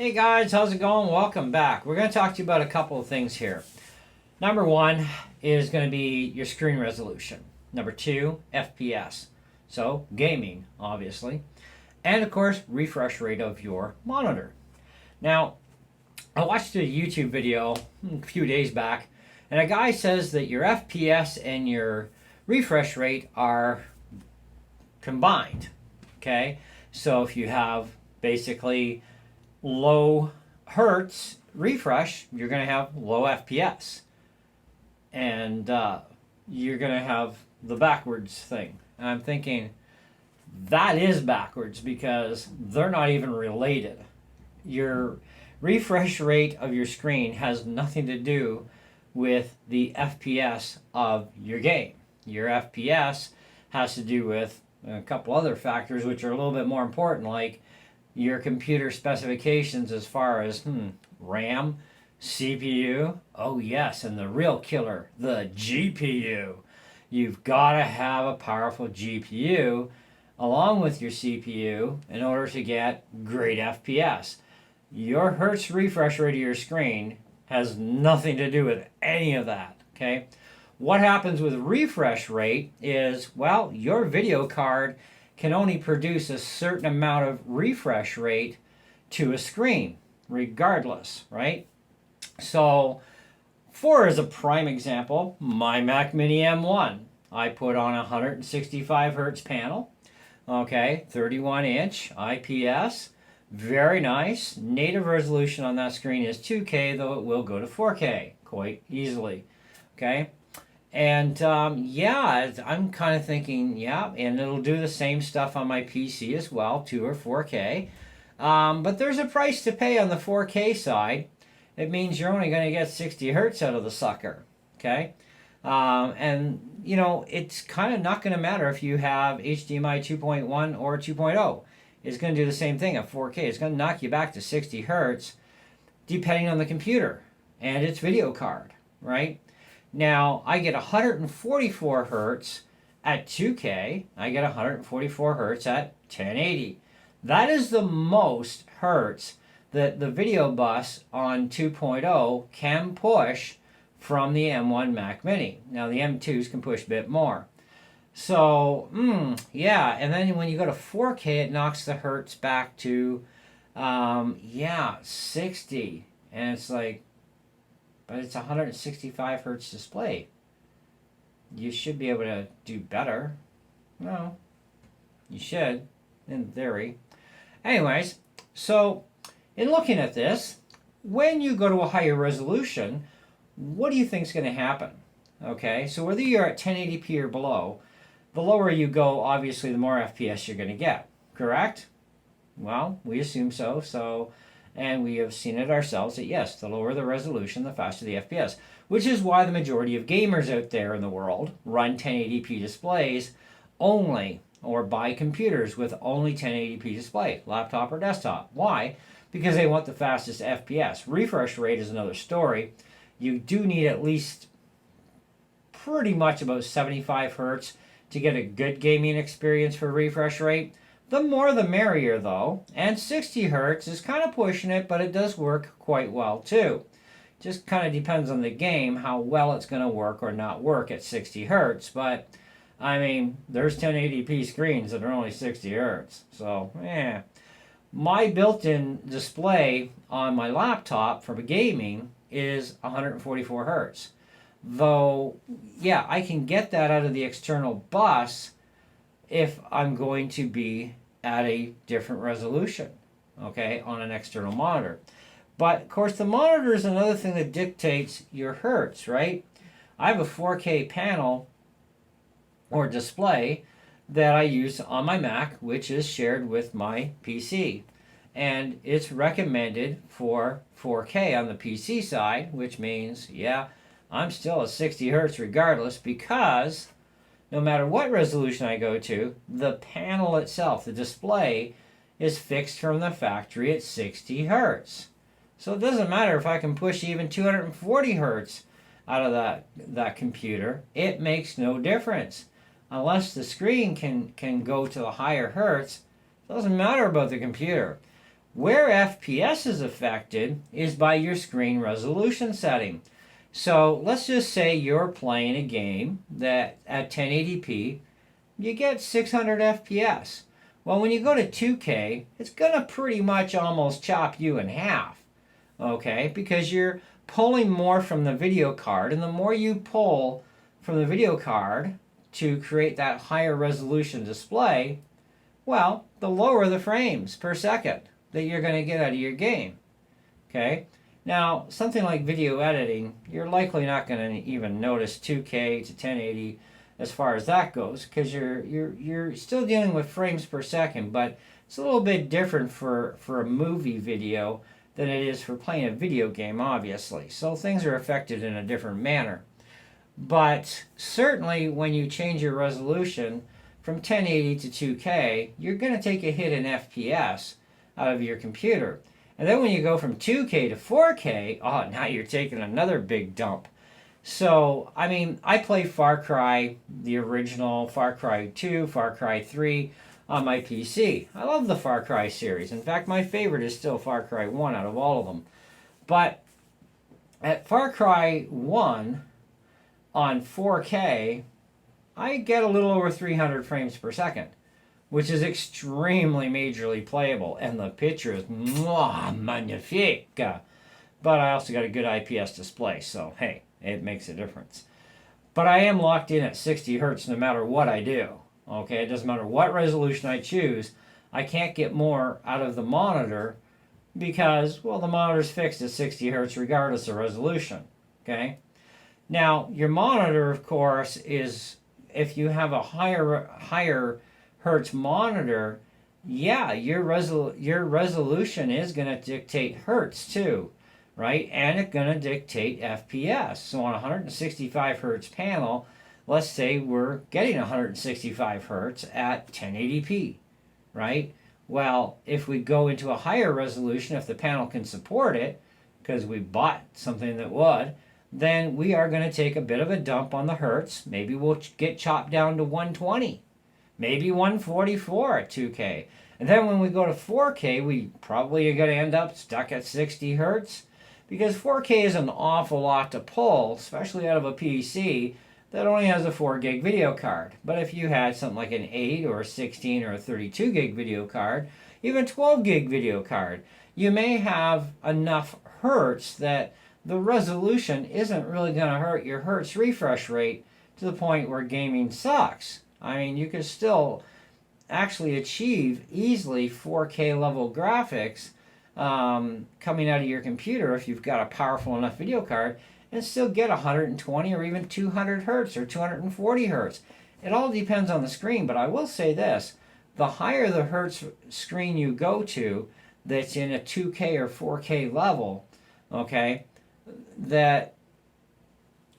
Hey guys, how's it going? Welcome back. We're going to talk to you about a couple of things here. Number one is going to be your screen resolution. Number two, FPS. So, gaming, obviously. And of course, refresh rate of your monitor. Now, I watched a YouTube video a few days back, and a guy says that your FPS and your refresh rate are combined. Okay? So, if you have basically low hertz refresh, you're going to have low FPS. And you're going to have the backwards thing. And I'm thinking, that is backwards because they're not even related. Your refresh rate of your screen has nothing to do with the FPS of your game. Your FPS has to do with a couple other factors which are a little bit more important, like your computer specifications as far as RAM, CPU, oh yes, and the real killer, the GPU. You've got to have a powerful GPU along with your CPU in order to get great FPS. Your hertz refresh rate of your screen has nothing to do with any of that, okay? What happens with refresh rate is, well, your video card can only produce a certain amount of refresh rate to a screen, regardless, right? So, for as a prime example, my Mac Mini M1, I put on a 165 hertz panel, okay, 31 inch IPS, very nice. Native resolution on that screen is 2K, though it will go to 4K quite easily, okay? And yeah, I'm kind of thinking, yeah, and it'll do the same stuff on my PC as well, 2 or 4K. But there's a price to pay on the 4K side. It means you're only going to get 60 hertz out of the sucker, okay? And, you know, it's kind of not going to matter if you have HDMI 2.1 or 2.0. It's going to do the same thing at 4K. It's going to knock you back to 60 hertz depending on the computer and its video card, right? Now, I get 144 hertz at 2K. I get 144 hertz at 1080. That is the most hertz that the video bus on 2.0 can push from the M1 Mac Mini. Now, the M2s can push a bit more. So, yeah, and then when you go to 4K, it knocks the hertz back to, 60. And it's like, but it's a 165 hertz display. You should be able to do better. No, you should, in theory. Anyways, so in looking at this, when you go to a higher resolution, what do you think is going to happen? Okay, so whether you're at 1080p or below, the lower you go, obviously, the more FPS you're going to get. Correct? Well, we assume so. And we have seen it ourselves that yes, the lower the resolution, the faster the FPS. Which is why the majority of gamers out there in the world run 1080p displays only, or buy computers with only 1080p display, laptop or desktop. Why? Because they want the fastest FPS. Refresh rate is another story. You do need at least pretty much about 75 hertz to get a good gaming experience for refresh rate. The more the merrier, though, and 60 hertz is kind of pushing it, but it does work quite well too. Just kind of depends on the game how well it's going to work or not work at 60 hertz, but I mean, there's 1080p screens that are only 60 hertz, so yeah. My built-in display on my laptop for gaming is 144 hertz. Though, yeah, I can get that out of the external bus if I'm going to be at a different resolution, okay, on an external monitor. But, of course, the monitor is another thing that dictates your hertz, right? I have a 4K panel or display that I use on my Mac, which is shared with my PC. And it's recommended for 4K on the PC side, which means, yeah, I'm still at 60 hertz regardless because no matter what resolution I go to, the panel itself, the display, is fixed from the factory at 60 hertz. So it doesn't matter if I can push even 240 hertz out of that computer. It makes no difference. Unless the screen can go to the higher hertz, it doesn't matter about the computer. Where FPS is affected is by your screen resolution setting. So let's just say you're playing a game that at 1080p, you get 600 FPS. Well, when you go to 2K, it's going to pretty much almost chop you in half, okay? Because you're pulling more from the video card, and the more you pull from the video card to create that higher resolution display, well, the lower the frames per second that you're going to get out of your game, okay? Now, something like video editing, you're likely not going to even notice 2K to 1080 as far as that goes, because you're still dealing with frames per second, but it's a little bit different for a movie video than it is for playing a video game, obviously. So things are affected in a different manner. But certainly when you change your resolution from 1080 to 2K, you're going to take a hit in FPS out of your computer. And then when you go from 2K to 4K, oh, now you're taking another big dump. So, I mean, I play Far Cry, the original, Far Cry 2, Far Cry 3 on my PC. I love the Far Cry series. In fact, my favorite is still Far Cry 1 out of all of them. But at Far Cry 1 on 4K, I get a little over 300 frames per second, which is extremely majorly playable, and the picture is magnifique. But I also got a good IPS display, so hey, it makes a difference. But I am locked in at 60 hertz no matter what I do. Okay, it doesn't matter what resolution I choose. I can't get more out of the monitor because, well, the monitor's fixed at 60 hertz regardless of resolution. Okay. Now, your monitor, of course, is if you have a higher hertz monitor, yeah, your resolution is going to dictate hertz too, right? And it's going to dictate FPS. So on a 165 hertz panel, let's say we're getting 165 hertz at 1080p, right? Well, if we go into a higher resolution, if the panel can support it, because we bought something that would, then we are going to take a bit of a dump on the hertz. Maybe we'll get chopped down to 120, maybe 144 at 2K. And then when we go to 4K, we probably are going to end up stuck at 60 hertz because 4K is an awful lot to pull, especially out of a PC that only has a 4 gig video card. But if you had something like an 8 or a 16 or a 32 gig video card, even 12 gig video card, you may have enough hertz that the resolution isn't really going to hurt your hertz refresh rate to the point where gaming sucks. I mean, you could still actually achieve easily 4K level graphics coming out of your computer if you've got a powerful enough video card and still get 120 or even 200 hertz or 240 hertz. It all depends on the screen, but I will say this. The higher the hertz screen you go to that's in a 2K or 4K level, okay, that,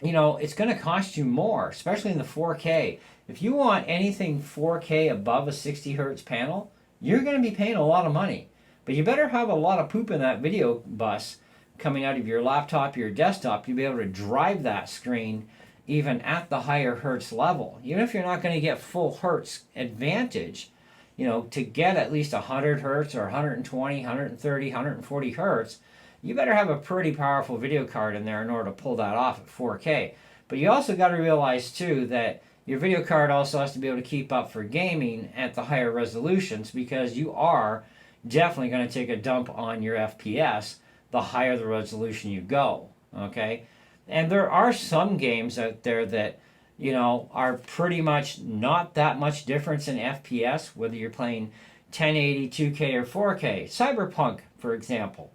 you know, it's going to cost you more, especially in the 4K. If you want anything 4K above a 60 hertz panel, you're going to be paying a lot of money. But you better have a lot of poop in that video bus coming out of your laptop, your desktop, to be able to drive that screen even at the higher hertz level. Even if you're not going to get full hertz advantage, you know, to get at least 100 hertz or 120, 130, 140 hertz, you better have a pretty powerful video card in there in order to pull that off at 4K. But you also got to realize too that your video card also has to be able to keep up for gaming at the higher resolutions because you are definitely going to take a dump on your FPS the higher the resolution you go, okay? And there are some games out there that, you know, are pretty much not that much difference in FPS, whether you're playing 1080, 2K, or 4K. Cyberpunk, for example.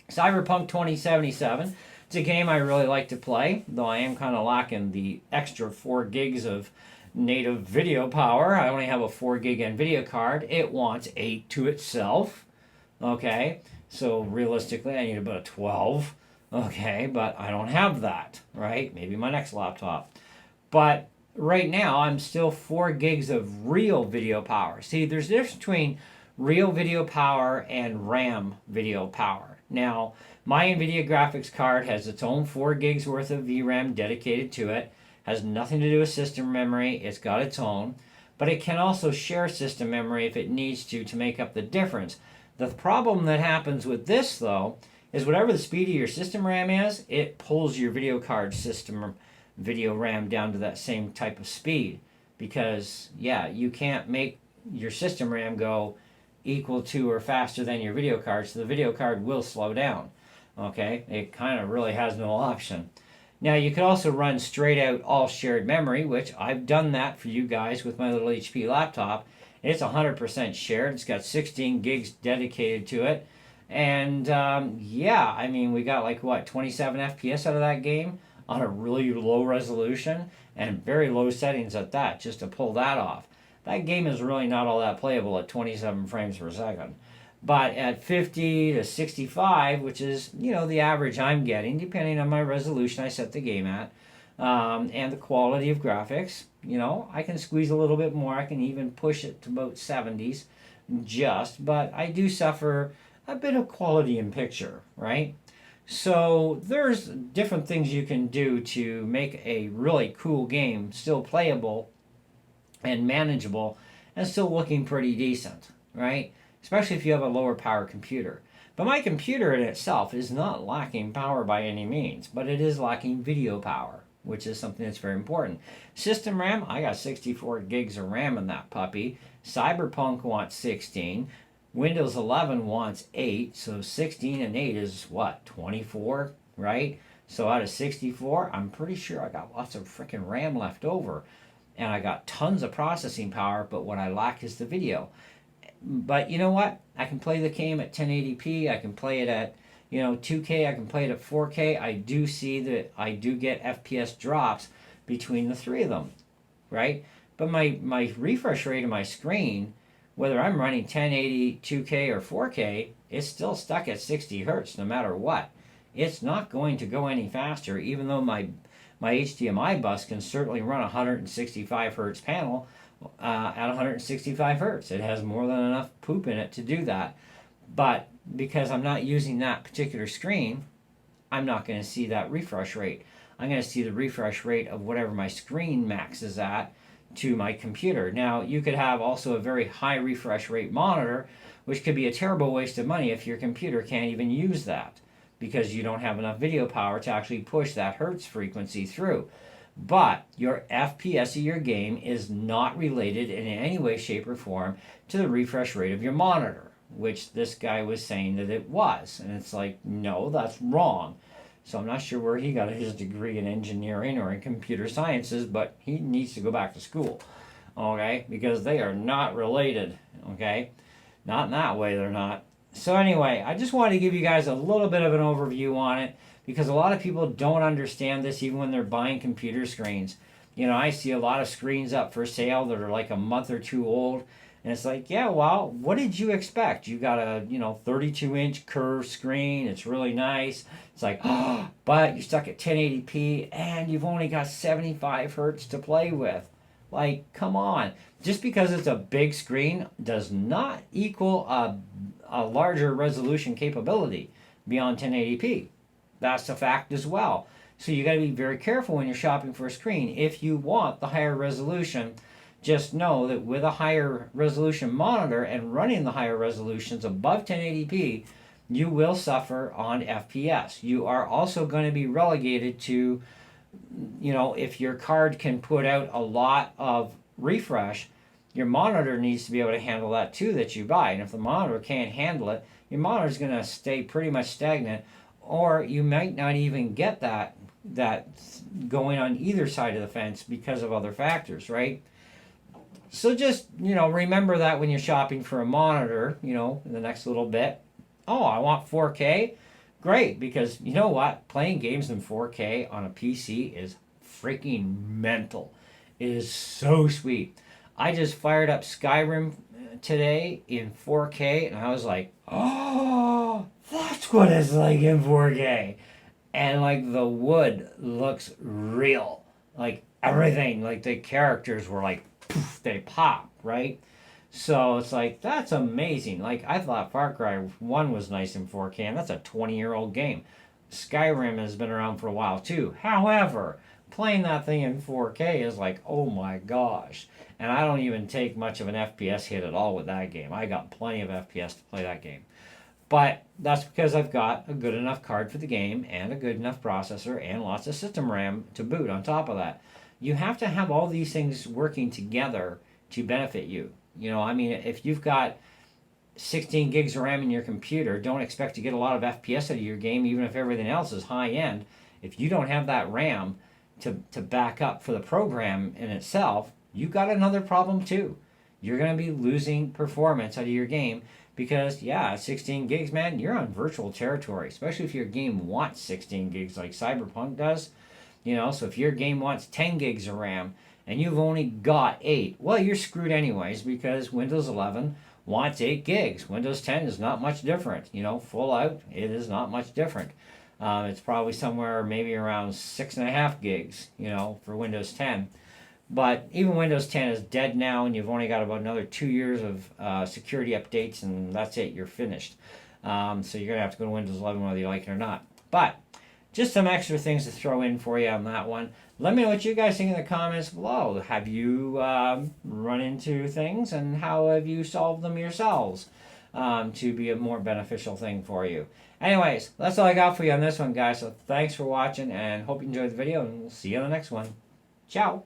Cyberpunk 2077. It's a game I really like to play, though I am kind of lacking the extra 4 gigs of native video power. I only have a 4 gig NVIDIA card. It wants 8 to itself. Okay, so realistically I need about a 12. Okay, but I don't have that, right? Maybe my next laptop. But right now I'm still 4 gigs of real video power. See, there's a difference between real video power and RAM video power. Now, my NVIDIA graphics card has its own 4 gigs worth of VRAM dedicated to it. Has nothing to do with system memory. It's got its own. But it can also share system memory if it needs to make up the difference. The problem that happens with this, though, is whatever the speed of your system RAM is, it pulls your video card system video RAM down to that same type of speed. Because, yeah, you can't make your system RAM go equal to or faster than your video card, so the video card will slow down. Okay, it kind of really has no option. Now you could also run straight out all shared memory, which I've done that for you guys with my little HP laptop. It's 100% shared. It's got 16 gigs dedicated to it. And yeah, I mean, we got like what, 27 FPS out of that game on a really low resolution and very low settings at that, just to pull that off. That game is really not all that playable at 27 frames per second. But at 50 to 65, which is, the average I'm getting, depending on my resolution I set the game at, and the quality of graphics, I can squeeze a little bit more. I can even push it to about 70s but I do suffer a bit of quality in picture, right? So there's different things you can do to make a really cool game still playable and manageable and still looking pretty decent, right? Especially if you have a lower power computer. But my computer in itself is not lacking power by any means, but it is lacking video power, which is something that's very important. System RAM, I got 64 gigs of RAM in that puppy. Cyberpunk wants 16. Windows 11 wants 8, so 16 and 8 is what, 24, right? So out of 64, I'm pretty sure I got lots of freaking RAM left over. And I got tons of processing power, but what I lack is the video. But you know what? I can play the game at 1080p. I can play it at 2K. I can play it at 4K. I do see that I do get FPS drops between the three of them, right? But my refresh rate of my screen, whether I'm running 1080, 2K, or 4K, it's still stuck at 60 hertz no matter what. It's not going to go any faster, even though my HDMI bus can certainly run a 165 hertz panel at 165 hertz. It has more than enough poop in it to do that. But because I'm not using that particular screen, I'm not going to see that refresh rate. I'm going to see the refresh rate of whatever my screen maxes at to my computer. Now, you could have also a very high refresh rate monitor, which could be a terrible waste of money if your computer can't even use that because you don't have enough video power to actually push that hertz frequency through. But your FPS of your game is not related in any way, shape, or form to the refresh rate of your monitor, which this guy was saying that it was. And it's like, no, that's wrong. So I'm not sure where he got his degree in engineering or in computer sciences, but he needs to go back to school, okay? Because they are not related, okay? Not in that way, they're not. So anyway, I just wanted to give you guys a little bit of an overview on it, because a lot of people don't understand this even when they're buying computer screens. I see a lot of screens up for sale that are like a month or two old, and it's like, yeah, well, what did you expect? You got a 32-inch curved screen. It's really nice. It's like, oh, but you're stuck at 1080p and you've only got 75 hertz to play with. Like, come on. Just because it's a big screen does not equal a larger resolution capability beyond 1080p. That's a fact as well. So you got to be very careful when you're shopping for a screen. If you want the higher resolution, just know that with a higher resolution monitor and running the higher resolutions above 1080p, you will suffer on FPS. You are also going to be relegated to, if your card can put out a lot of refresh, your monitor needs to be able to handle that too that you buy. And if the monitor can't handle it, your monitor is going to stay pretty much stagnant, or you might not even get that going on either side of the fence because of other factors, right? So just, remember that when you're shopping for a monitor, in the next little bit. Oh, I want 4K? Great, because you know what? Playing games in 4K on a PC is freaking mental. It is so sweet. I just fired up Skyrim today in 4K, and I was like, oh, that's what it's like in 4K. And like the wood looks real. Like everything, like the characters were like, poof, they pop, right? So it's like, that's amazing. Like, I thought Far Cry 1 was nice in 4K, and that's a 20-year-old game. Skyrim has been around for a while, too. However, playing that thing in 4K is like, oh my gosh. And I don't even take much of an FPS hit at all with that game. I got plenty of FPS to play that game. But that's because I've got a good enough card for the game and a good enough processor and lots of system RAM to boot on top of that. You have to have all these things working together to benefit you. You know, I mean, if you've got 16 gigs of RAM in your computer, don't expect to get a lot of FPS out of your game, even if everything else is high end. If you don't have that RAM to back up for the program in itself, you've got another problem too. You're going to be losing performance out of your game because, yeah, 16 gigs, man, you're on virtual territory, especially if your game wants 16 gigs like Cyberpunk does. You know, so if your game wants 10 gigs of RAM and you've only got 8, well, you're screwed anyways because Windows 11 wants 8 gigs. Windows 10 is not much different. You know, full out, it is not much different. It's probably somewhere maybe around 6.5 gigs, you know, for Windows 10. But even Windows 10 is dead now, and you've only got about another 2 years of security updates, and that's it. You're finished. So you're going to have to go to Windows 11 whether you like it or not. But just some extra things to throw in for you on that one. Let me know what you guys think in the comments below. Have you run into things, and how have you solved them yourselves to be a more beneficial thing for you? Anyways, that's all I got for you on this one, guys. So thanks for watching, and hope you enjoyed the video, and we'll see you on the next one. Ciao.